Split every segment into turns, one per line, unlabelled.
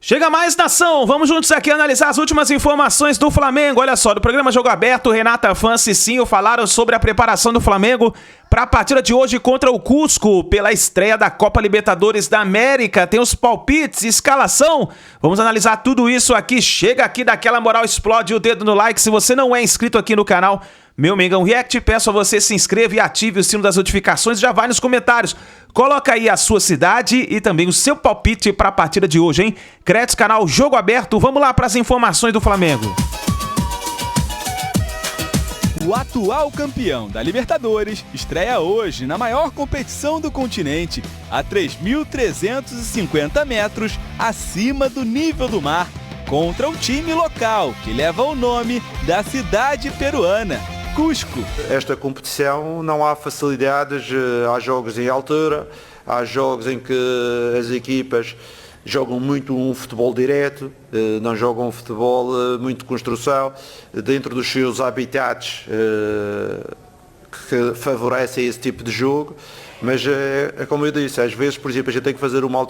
Chega mais, nação! Vamos juntos aqui analisar as últimas informações do Flamengo. Olha só, do programa Jogo Aberto, Renata Fã e Cicinho falaram sobre a preparação do Flamengo para a partida de hoje contra o Cusco, pela estreia da Copa Libertadores da América. Tem os palpites, escalação. Vamos analisar tudo isso aqui. Chega aqui, daquela moral, explode o dedo no like. Se você não é inscrito aqui no canal Meu Mengão React, peço a você se inscreva e ative o sino das notificações. Já vai nos comentários. Coloca aí a sua cidade e também o seu palpite para a partida de hoje, hein? Créditos, canal Jogo Aberto. Vamos lá para as informações do Flamengo.
O atual campeão da Libertadores estreia hoje na maior competição do continente, a 3.350 metros acima do nível do mar, contra o time local que leva o nome da cidade peruana, Cusco.
Esta competição não há facilidades, há jogos em altura, há jogos em que as equipas jogam muito um futebol direto, não jogam um futebol muito de construção, dentro dos seus habitats que favorecem esse tipo de jogo, mas é como eu disse, às vezes, por exemplo, a gente tem que fazer uma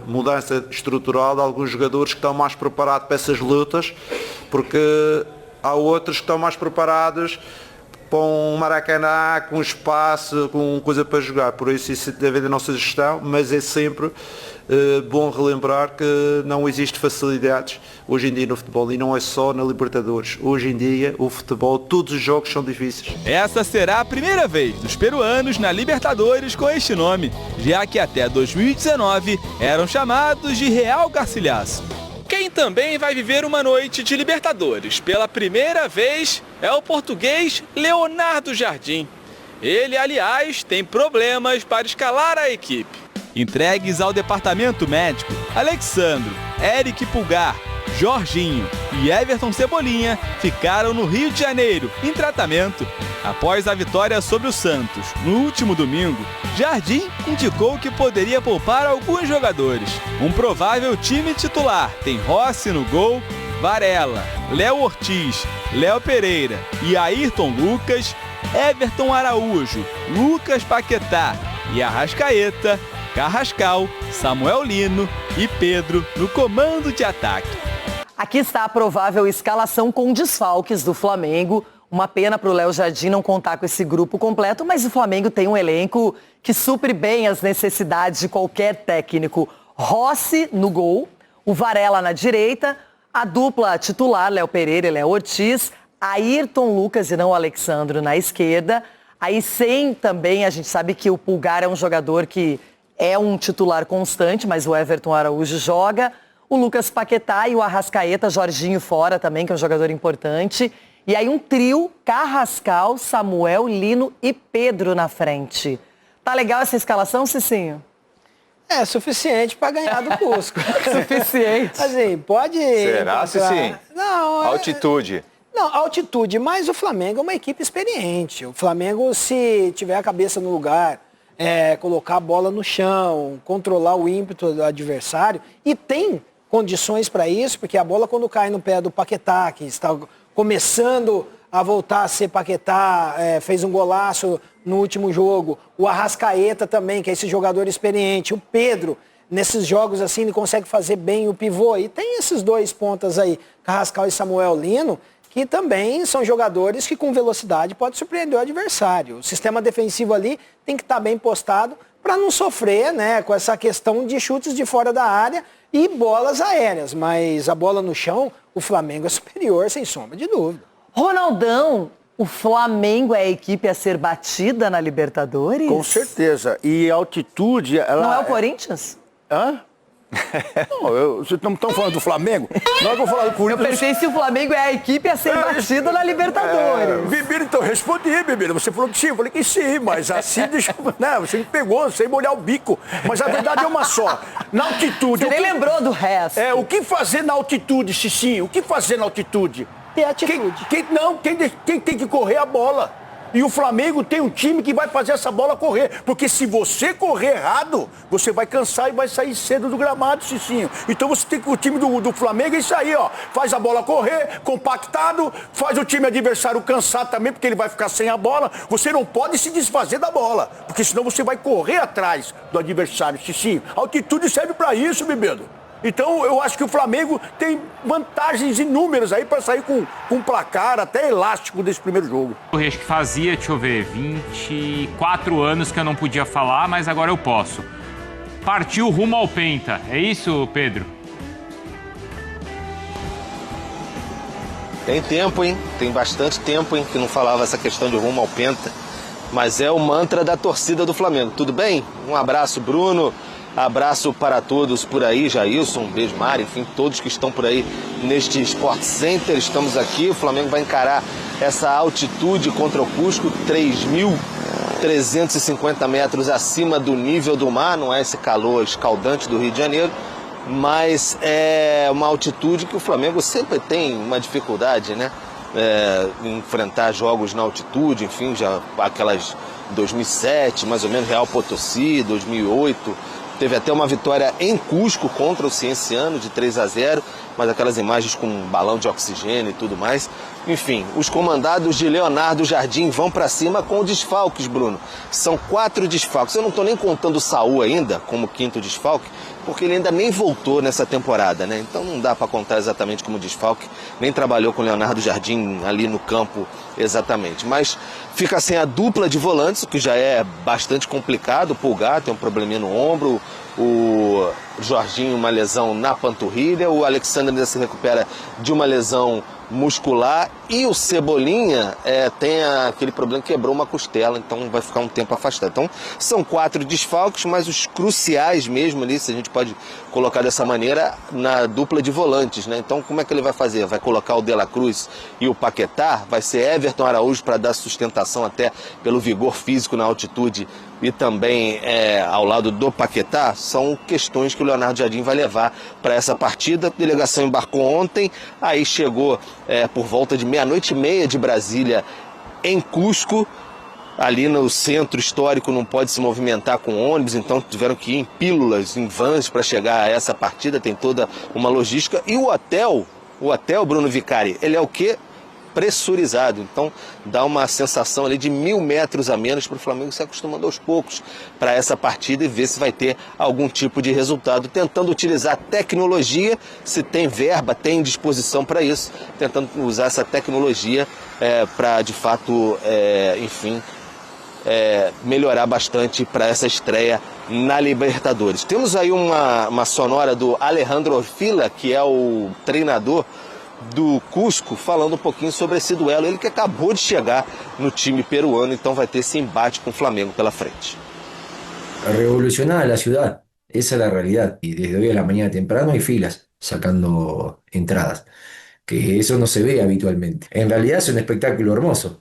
mudança estrutural de alguns jogadores que estão mais preparados para essas lutas, porque há outros que estão mais preparados para um Maracanã, com espaço, com coisa para jogar. Por isso deve haver a nossa gestão, mas é sempre bom relembrar que não existe facilidades hoje em dia no futebol, e não é só na Libertadores. Hoje em dia o futebol, todos os jogos são difíceis.
Essa será a primeira vez dos peruanos na Libertadores com este nome, já que até 2019 eram chamados de Real Garcilaso. Quem também vai viver uma noite de Libertadores pela primeira vez é o português Leonardo Jardim. Ele, aliás, tem problemas para escalar a equipe. Entregues ao departamento médico, Alexandro, Eric Pulgar, Jorginho e Everton Cebolinha ficaram no Rio de Janeiro, em tratamento. Após a vitória sobre o Santos no último domingo, Jardim indicou que poderia poupar alguns jogadores. Um provável time titular tem Rossi no gol, Varela, Léo Ortiz, Léo Pereira e Ayrton Lucas, Everton Araújo, Lucas Paquetá e Arrascaeta, Carrascal, Samuel Lino e Pedro no comando de ataque.
Aqui está a provável escalação com desfalques do Flamengo. Uma pena para o Léo Jardim não contar com esse grupo completo, mas o Flamengo tem um elenco que supre bem as necessidades de qualquer técnico. Rossi no gol, o Varela na direita, a dupla titular, Léo Pereira e Léo Ortiz, Ayrton Lucas e não Alexandro na esquerda. Aí sem também, a gente sabe que o Pulgar é um jogador que é um titular constante, mas o Everton Araújo joga. O Lucas Paquetá e o Arrascaeta, Jorginho fora também, que é um jogador importante. E aí um trio, Carrascal, Samuel, Lino e Pedro na frente. Tá legal essa escalação, Cicinho?
É suficiente para ganhar do Cusco.
Suficiente.
Assim, pode...
Será, Cicinho?
Não,
altitude.
Não, altitude, mas o Flamengo é uma equipe experiente. O Flamengo, se tiver a cabeça no lugar, colocar a bola no chão, controlar o ímpeto do adversário, e tem condições para isso, porque a bola quando cai no pé do Paquetá, que está começando a voltar a ser Paquetá, fez um golaço no último jogo, o Arrascaeta também, que é esse jogador experiente, o Pedro, nesses jogos assim, ele consegue fazer bem o pivô, e tem esses dois pontas aí, Carrascal e Samuel Lino, que também são jogadores que com velocidade pode surpreender o adversário. O sistema defensivo ali tem que estar bem postado para não sofrer, né, com essa questão de chutes de fora da área e bolas aéreas. Mas a bola no chão, o Flamengo é superior, sem sombra de dúvida.
Ronaldão, o Flamengo é a equipe a ser batida na Libertadores?
Com certeza. E a altitude... Ela
não é o Corinthians?
Hã? Não, vocês estão falando do Flamengo? Na hora que eu falar do Corinthians...
Eu pensei se o Flamengo é a equipe a ser batida na Libertadores.
Bebida, então, eu respondi, Bebida. Você falou que sim, eu falei que sim, mas assim, você me pegou, sem molhar o bico. Mas a verdade é uma só. Na altitude...
Você nem lembrou do resto.
O que fazer na altitude, Cicinho? O que fazer na altitude?
E a atitude?
Quem tem que correr a bola? E o Flamengo tem um time que vai fazer essa bola correr. Porque se você correr errado, você vai cansar e vai sair cedo do gramado, Cicinho. Então você tem que o time do Flamengo é isso aí, ó. Faz a bola correr, compactado, faz o time adversário cansar também, porque ele vai ficar sem a bola. Você não pode se desfazer da bola, porque senão você vai correr atrás do adversário, Cicinho. A altitude serve para isso, Bebedo. Então eu acho que o Flamengo tem vantagens inúmeras aí para sair com um placar até elástico desse primeiro jogo.
Eu acho que fazia, deixa eu ver, 24 anos que eu não podia falar, mas agora eu posso. Partiu rumo ao Penta, é isso, Pedro?
Tem tempo, hein? Tem bastante tempo, hein, que não falava essa questão de rumo ao Penta. Mas é o mantra da torcida do Flamengo. Tudo bem? Um abraço, Bruno. Abraço para todos por aí, Jailson, um beijo, Mari, enfim, todos que estão por aí neste Sport Center. Estamos aqui, o Flamengo vai encarar essa altitude contra o Cusco, 3.350 metros acima do nível do mar. Não é esse calor escaldante do Rio de Janeiro, mas é uma altitude que o Flamengo sempre tem uma dificuldade, né? Enfrentar jogos na altitude, enfim, já aquelas 2007, mais ou menos, Real Potosí, 2008, teve até uma vitória em Cusco contra o Cienciano de 3-0, mas aquelas imagens com um balão de oxigênio e tudo mais. Enfim, os comandados de Leonardo Jardim vão para cima com desfalques, Bruno. São 4 desfalques. Eu não estou nem contando o Saúl ainda como 5º desfalque, porque ele ainda nem voltou nessa temporada, né? Então não dá para contar exatamente como desfalque, nem trabalhou com o Leonardo Jardim ali no campo exatamente. Mas fica sem a dupla de volantes, o que já é bastante complicado. O Pulgar tem um probleminha no ombro, o Jorginho uma lesão na panturrilha, o Alexandre ainda se recupera de uma lesão muscular e o Cebolinha tem aquele problema, quebrou uma costela, então vai ficar um tempo afastado. Então são 4 desfalques, mas os cruciais mesmo ali, se a gente pode colocar dessa maneira, na dupla de volantes, né? Então como é que ele vai fazer? Vai colocar o De La Cruz e o Paquetá? Vai ser Everton Araújo para dar sustentação até pelo vigor físico na altitude e também ao lado do Paquetá? São questões que o Leonardo Jardim vai levar para essa partida. A delegação embarcou ontem, aí chegou por volta de 00:30 de Brasília em Cusco. Ali no centro histórico não pode se movimentar com ônibus, então tiveram que ir em pílulas, em vans para chegar a essa partida, tem toda uma logística. E o hotel Bruno Vicari, ele é o quê? Pressurizado, então dá uma sensação ali de 1000 metros a menos para o Flamengo se acostumando aos poucos para essa partida e ver se vai ter algum tipo de resultado, tentando utilizar tecnologia, se tem verba, tem disposição para isso, tentando usar essa tecnologia para de fato, melhorar bastante para essa estreia na Libertadores. Temos aí uma sonora do Alejandro Orfila, que é o treinador do Cusco, falando um pouquinho sobre esse duelo. Ele que acabou de chegar no time peruano, então vai ter esse embate com o Flamengo pela frente.
Revolucionar a ciudad, esa es la realidad. Y desde hoy a la mañana temprano hay filas sacando entradas, que eso no se ve habitualmente. En realidad es un espectáculo hermoso,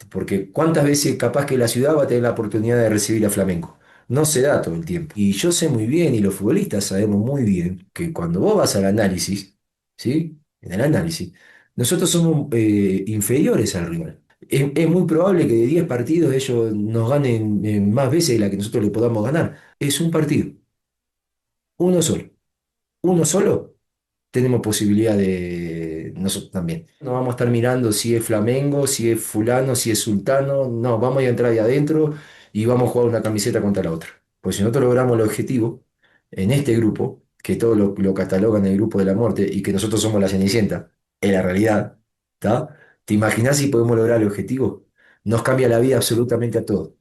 porque cuántas veces capaz que la ciudad va a tener la oportunidad de recibir a Flamengo. No se da todo el tiempo. Y yo sé muy bien, y los futbolistas sabemos muy bien, que cuando vos vas al análisis, ¿sí? En el análisis, nosotros somos inferiores al rival. Es muy probable que de 10 partidos ellos nos ganen más veces de la que nosotros le podamos ganar. Es un partido. Uno solo. Uno solo, tenemos posibilidad de nosotros también. No vamos a estar mirando si es Flamengo, si es fulano, si es sultano. No, vamos a entrar ahí adentro y vamos a jugar una camiseta contra la otra. Pues si nosotros logramos el objetivo en este grupo, que todos lo catalogan el grupo de la muerte y que nosotros somos la Cenicienta, en la realidad, ¿tá? ¿Te imaginas si podemos lograr el objetivo? Nos cambia la vida absolutamente a todos,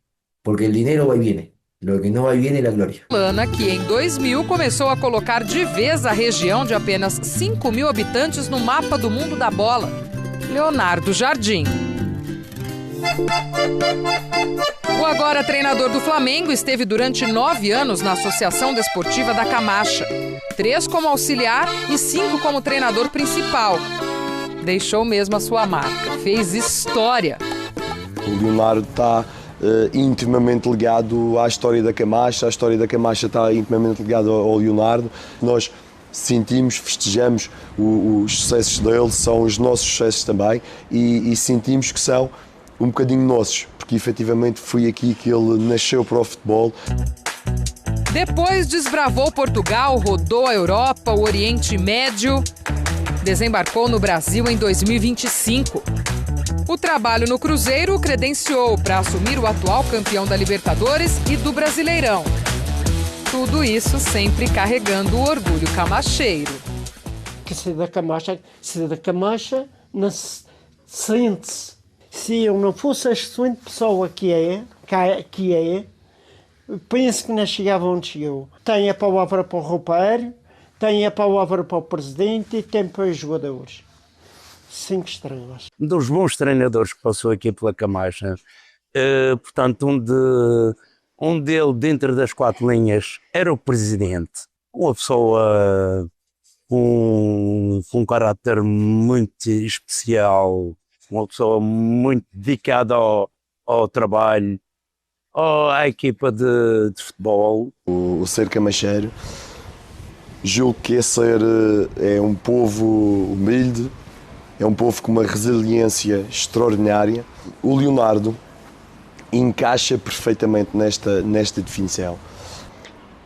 porque el dinero va y viene, lo que no va y viene es la gloria.
Lana, que em 2000 começou a colocar de vez a região de apenas 5.000 habitantes no mapa do mundo da bola. Leonardo Jardim. O agora treinador do Flamengo esteve durante 9 anos na Associação Desportiva da Camacha. 3 como auxiliar e 5 como treinador principal. Deixou mesmo a sua marca. Fez história.
O Leonardo está intimamente ligado à história da Camacha. A história da Camacha está intimamente ligada ao Leonardo. Nós sentimos, festejamos os sucessos dele, são os nossos sucessos também, e sentimos que são um bocadinho nossos, porque efetivamente foi aqui que ele nasceu para o futebol.
Depois desbravou Portugal, rodou a Europa, o Oriente Médio, desembarcou no Brasil em 2025. O trabalho no Cruzeiro o credenciou para assumir o atual campeão da Libertadores e do Brasileirão. Tudo isso sempre carregando o orgulho camacheiro.
Que ser da Camacha não se sente-se. Se eu não fosse a excelente pessoa que é, penso que não chegava onde chegou. Tem a palavra para o roupeiro, tem a palavra para o presidente e tem para os jogadores. 5 estrelas.
Dos bons treinadores que passou aqui pela Camacha, portanto, um dele dentro das 4 linhas era o presidente. Uma pessoa com um caráter muito especial, uma pessoa muito dedicada ao trabalho, à equipa de futebol.
O ser camacheiro, julgo que é um povo humilde, é um povo com uma resiliência extraordinária. O Leonardo encaixa perfeitamente nesta definição.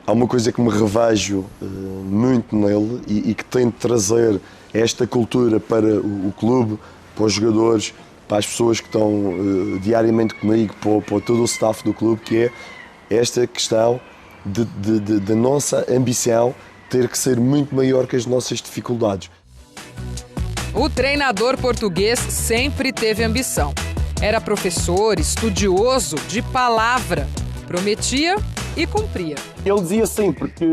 Há uma coisa que me revejo muito nele e que tento trazer esta cultura para o clube, para os jogadores, para as pessoas que estão diariamente comigo, para todo o staff do clube, que é esta questão da nossa ambição ter que ser muito maior que as nossas dificuldades.
O treinador português sempre teve ambição. Era professor, estudioso, de palavra. Prometia e cumpria.
Ele dizia sempre que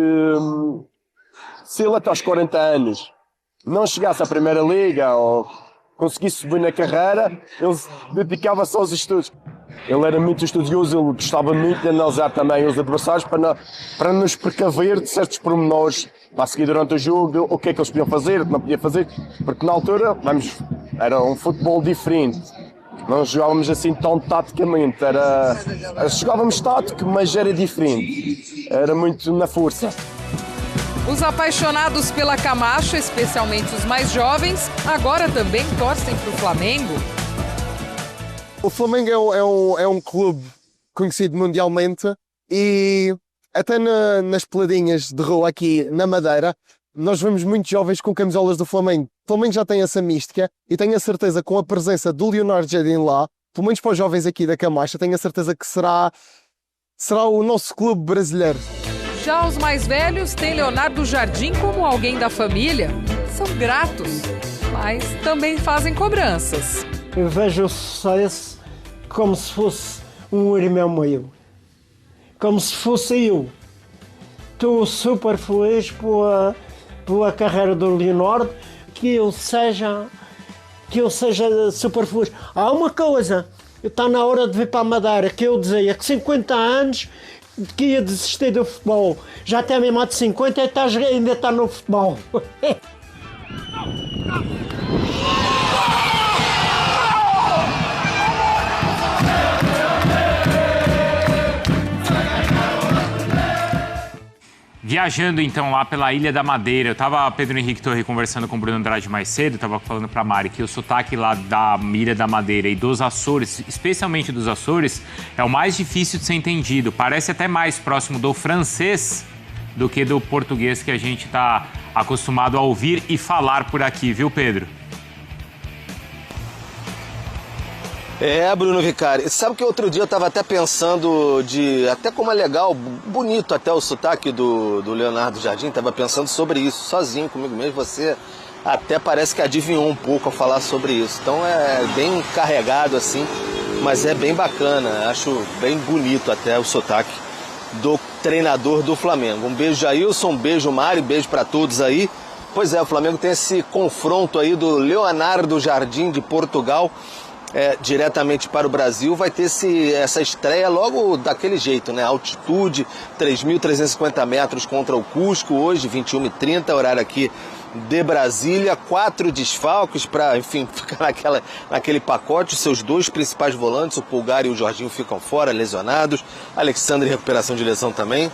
se ele até aos 40 anos não chegasse à Primeira Liga ou conseguisse subir na carreira, ele dedicava-se aos estudos. Ele era muito estudioso, ele gostava muito de analisar também os adversários para nos precaver de certos pormenores para seguir durante o jogo, o que é que eles podiam fazer, o que não podiam fazer, porque na altura era um futebol diferente. Não jogávamos assim tão taticamente, jogávamos tático, mas era diferente, era muito na força.
Os apaixonados pela Camacha, especialmente os mais jovens, agora também torcem para o Flamengo.
O Flamengo é um clube conhecido mundialmente e até nas peladinhas de rua aqui na Madeira, nós vemos muitos jovens com camisolas do Flamengo. O Flamengo já tem essa mística e tenho a certeza com a presença do Leonardo Jardim lá, pelo menos para os jovens aqui da Camacha, tenho a certeza que será o nosso clube brasileiro.
Já os mais velhos têm Leonardo Jardim como alguém da família. São gratos, mas também fazem cobranças.
Eu vejo o sucesso como se fosse um irmão meu. Como se fosse eu. Estou super feliz pela carreira do Leonardo, que eu seja super feliz. Há uma coisa, está na hora de vir para a Madeira, que eu dizia que 50 anos que ia desistir do futebol. Já tem mesmo mais de 50 e ainda está no futebol.
Viajando então lá pela Ilha da Madeira, eu tava, Pedro Henrique Torre, conversando com o Bruno Andrade mais cedo, tava falando pra Mari que o sotaque lá da Ilha da Madeira e dos Açores, especialmente dos Açores, é o mais difícil de ser entendido. Parece até mais próximo do francês do que do português que a gente tá acostumado a ouvir e falar por aqui, viu, Pedro?
Bruno Vicari, sabe que outro dia eu estava até pensando até como é legal, bonito até o sotaque do Leonardo Jardim, estava pensando sobre isso, sozinho comigo mesmo, você até parece que adivinhou um pouco ao falar sobre isso, então é bem carregado assim, mas é bem bacana, acho bem bonito até o sotaque do treinador do Flamengo. Um beijo, Jailson, um beijo, Mari, beijo para todos aí. Pois é, o Flamengo tem esse confronto aí do Leonardo Jardim de Portugal, diretamente para o Brasil, vai ter essa estreia logo daquele jeito, né? Altitude, 3.350 metros contra o Cusco, hoje 21h30, horário aqui de Brasília, 4 desfalques para, enfim, ficar naquele pacote. Os seus 2 principais volantes, o Pulgar e o Jorginho, ficam fora, lesionados. Alexandre em recuperação de lesão também.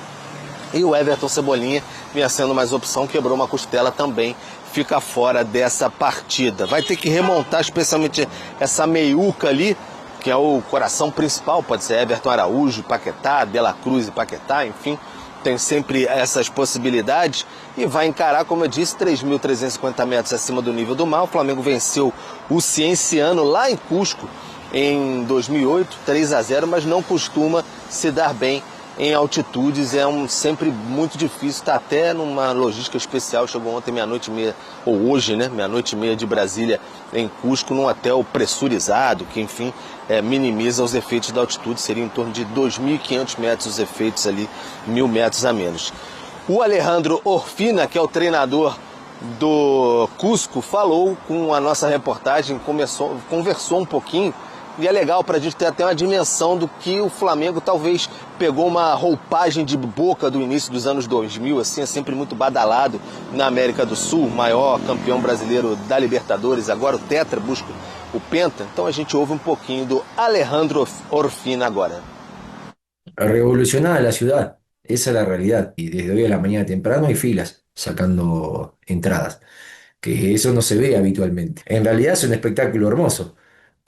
E o Everton Cebolinha vinha sendo mais opção, quebrou uma costela também, fica fora dessa partida. Vai ter que remontar especialmente essa meiuca ali, que é o coração principal, pode ser Everton Araújo, Paquetá, De La Cruz e Paquetá, enfim, tem sempre essas possibilidades e vai encarar, como eu disse, 3.350 metros acima do nível do mar. O Flamengo venceu o Cienciano lá em Cusco em 2008, 3-0, mas não costuma se dar bem em altitudes é sempre muito difícil, está até numa logística especial. Chegou ontem meia-noite e meia, ou hoje, né, meia-noite e meia de Brasília, em Cusco, num hotel pressurizado, que enfim minimiza os efeitos da altitude. Seria em torno de 2.500 metros os efeitos ali, 1.000 metros a menos. O Alejandro Orfina, que é o treinador do Cusco, falou com a nossa reportagem, conversou um pouquinho. E é legal para a gente ter até uma dimensão do que o Flamengo talvez pegou uma roupagem de Boca do início dos anos 2000, assim, é sempre muito badalado na América do Sul, maior campeão brasileiro da Libertadores, agora o Tetra busca o Penta. Então a gente ouve um pouquinho do Alejandro Orfina agora.
Revolucionar la ciudad, esa es la realidad. Y desde hoy a la mañana temprano hay filas sacando entradas, que eso no se ve habitualmente. En realidad es un espectáculo hermoso.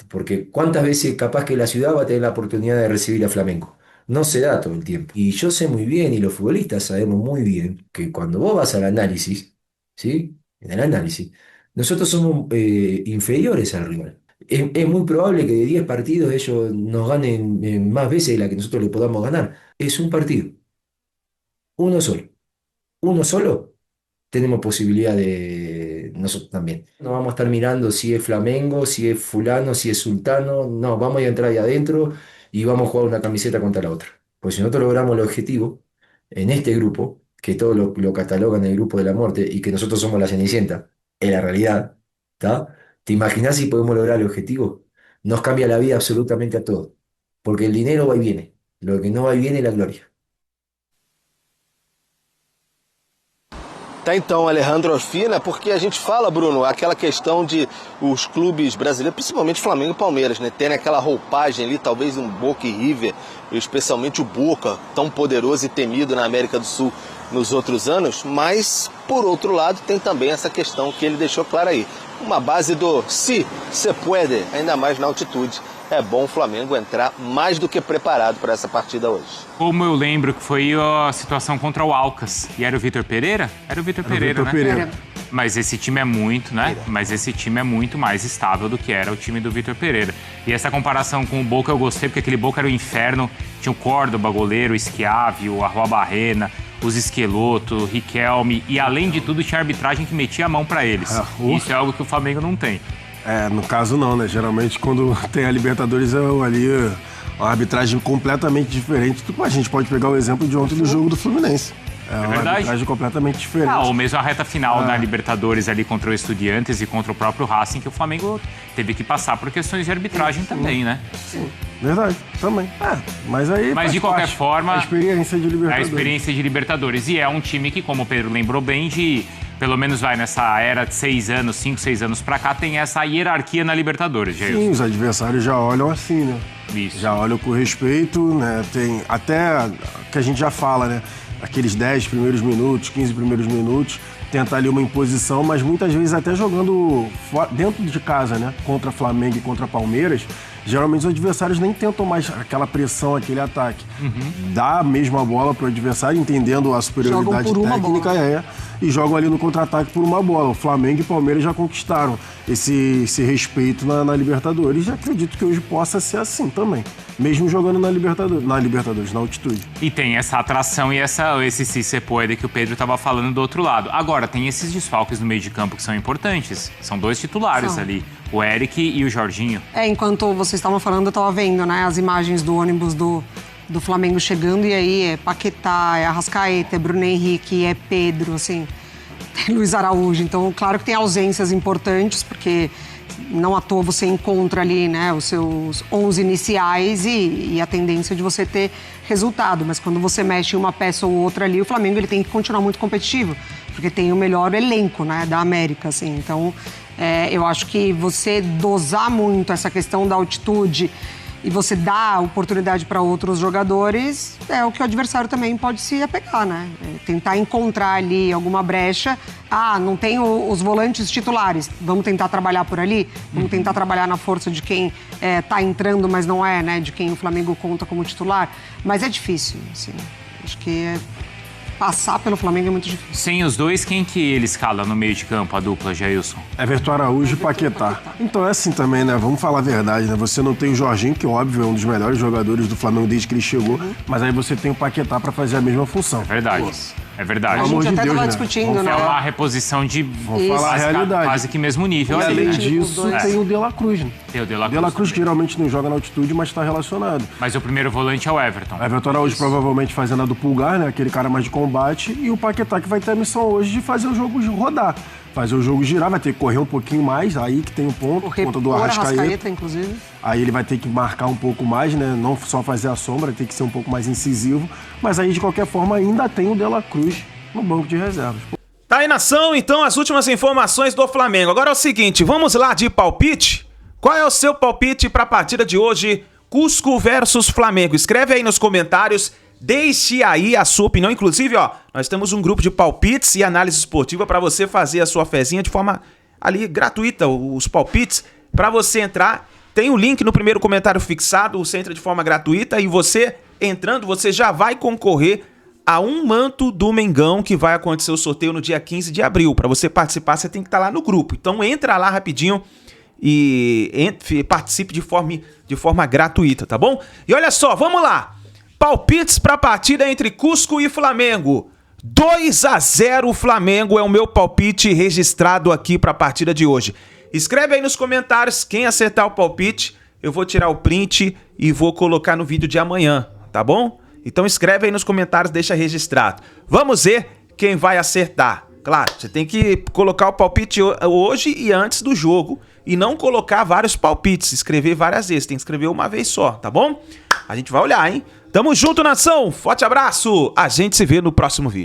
Porque cuántas veces capaz que la ciudad va a tener la oportunidad de recibir a Flamengo. No se da todo el tiempo. Y yo sé muy bien, y los futbolistas sabemos muy bien, que cuando vos vas al análisis, ¿sí? En el análisis, nosotros somos inferiores al rival. Es muy probable que de 10 partidos ellos nos ganen más veces de la que nosotros le podamos ganar. Es un partido. Uno solo. Uno solo. Tenemos posibilidad de nosotros también. No vamos a estar mirando si es Flamengo, si es fulano, si es sultano. No, vamos a entrar ahí adentro y vamos a jugar una camiseta contra la otra. Pues si nosotros logramos el objetivo en este grupo, que todos lo catalogan el grupo de la muerte y que nosotros somos la Cenicienta, en la realidad, ¿tá? ¿Te imaginas si podemos lograr el objetivo? Nos cambia la vida absolutamente a todos. Porque el dinero va y viene. Lo que no va y viene es la gloria.
Tá então, Alejandro Orfina, porque a gente fala, Bruno, aquela questão de os clubes brasileiros, principalmente Flamengo e Palmeiras, né, terem aquela roupagem ali, talvez um Boca e River, especialmente o Boca, tão poderoso e temido na América do Sul nos outros anos, mas, por outro lado, tem também essa questão que ele deixou clara aí, uma base do se puede, ainda mais na altitude. É bom o Flamengo entrar mais do que preparado para essa partida hoje.
Como eu lembro que foi a situação contra o Alcas. E era o Vitor Pereira? Era o Vitor Pereira, né?
Pereira.
Mas esse time é muito, né? Mas esse time é muito mais estável do que era o time do Vitor Pereira. E essa comparação com o Boca eu gostei, porque aquele Boca era o inferno. Tinha o Córdoba, goleiro, o Schiavi, o Arruabarrena, os Esqueloto, o Riquelme. E além de tudo tinha arbitragem que metia a mão para eles. Isso é algo que o Flamengo não tem.
No caso não, né? Geralmente quando tem a Libertadores é ali uma arbitragem completamente diferente. A gente pode pegar o exemplo de ontem do jogo do Fluminense. É uma
verdade.
arbitragem completamente diferente.
Ou mesmo a reta final da Libertadores ali contra o Estudiantes e contra o próprio Racing, que o Flamengo teve que passar por questões de arbitragem também, né?
Sim, verdade, também. Mas aí
de qualquer forma,
a experiência de Libertadores.
A experiência de Libertadores. E é um time que, como o Pedro lembrou bem, pelo menos nessa era de 6 anos, 5, 6 anos pra cá, tem essa hierarquia na Libertadores, Jair.
Sim, os adversários já olham assim, né?
Isso.
Já olham com respeito, né? Tem até que a gente já fala, né? Aqueles 10 primeiros minutos, 15 primeiros minutos, tentar ali uma imposição, mas muitas vezes até jogando dentro de casa, né? Contra Flamengo e contra Palmeiras, geralmente os adversários nem tentam mais aquela pressão, aquele ataque. Dá mesmo a bola pro adversário, entendendo a superioridade técnica, e jogam ali no contra-ataque por uma bola. O Flamengo e Palmeiras já conquistaram esse respeito na Libertadores. E acredito que hoje possa ser assim também, mesmo jogando na Libertadores, na altitude.
E tem essa atração e esse se puede que o Pedro estava falando do outro lado. Agora, tem esses desfalques no meio de campo que são importantes. São 2 titulares ali, o Eric e o Jorginho.
Enquanto vocês estavam falando, eu estava vendo, né, as imagens do ônibus do Flamengo chegando, e aí é Paquetá, é Arrascaeta, é Bruno Henrique, é Pedro, assim, tem Luiz Araújo. Então, claro que tem ausências importantes, porque não à toa você encontra ali, né, os seus 11 iniciais e a tendência de você ter resultado. Mas quando você mexe em uma peça ou outra ali, o Flamengo ele tem que continuar muito competitivo, porque tem o melhor elenco, né, da América, assim. Então, eu acho que você dosar muito essa questão da altitude e você dá oportunidade para outros jogadores, é o que o adversário também pode se apegar, né? Tentar encontrar ali alguma brecha. Não tem os volantes titulares, vamos tentar trabalhar por ali? Vamos tentar trabalhar na força de quem tá entrando, mas não é, né? De quem o Flamengo conta como titular. Mas é difícil, assim. Acho que passar pelo Flamengo é muito difícil.
Sem os dois, quem que ele escala no meio de campo, a dupla, Jailson?
Everton Araújo e Paquetá. Então é assim também, né? Vamos falar a verdade, né? Você não tem o Jorginho, que óbvio é um dos melhores jogadores do Flamengo desde que ele chegou, mas aí você tem o Paquetá pra fazer a mesma função.
É verdade. É verdade.
A gente até tava discutindo, né?
É uma reposição de
Vamos falar a realidade.
quase que mesmo nível.
E
ali,
além
né?
disso, tem o De La Cruz, né?
Tem o De La Cruz.
De La Cruz que geralmente não joga na altitude, mas está relacionado.
Mas o primeiro volante é o Everton.
Everton Araújo provavelmente fazendo a do Pulgar, né? Aquele cara mais de combate. E o Paquetá que vai ter a missão hoje de fazer o jogo rodar. Fazer o jogo girar, vai ter que correr um pouquinho mais, aí que tem o ponto, por conta do Arrascaeta.
Inclusive.
Aí ele vai ter que marcar um pouco mais, né? Não só fazer a sombra, tem que ser um pouco mais incisivo. Mas aí, de qualquer forma, ainda tem o De La Cruz no banco de reservas.
Tá aí, nação, então as últimas informações do Flamengo. Agora é o seguinte, vamos lá de palpite? Qual é o seu palpite para a partida de hoje, Cusco versus Flamengo? Escreve aí nos comentários, deixe aí a sua opinião. Inclusive, ó, nós temos um grupo de palpites e análise esportiva para você fazer a sua fezinha de forma ali gratuita, os palpites, para você entrar. Tem o link no primeiro comentário fixado, você entra de forma gratuita e você entrando, você já vai concorrer a um manto do Mengão, que vai acontecer o sorteio no dia 15 de abril. Para você participar, você tem que estar lá no grupo. Então entra lá rapidinho e participe de forma gratuita, tá bom? E olha só, vamos lá. Palpites para a partida entre Cusco e Flamengo. 2-0 Flamengo é o meu palpite registrado aqui para a partida de hoje. Escreve aí nos comentários quem acertar o palpite. Eu vou tirar o print e vou colocar no vídeo de amanhã, tá bom? Então escreve aí nos comentários, deixa registrado. Vamos ver quem vai acertar. Claro, você tem que colocar o palpite hoje e antes do jogo. E não colocar vários palpites, escrever várias vezes. Tem que escrever uma vez só, tá bom? A gente vai olhar, hein? Tamo junto, nação! Forte abraço! A gente se vê no próximo vídeo.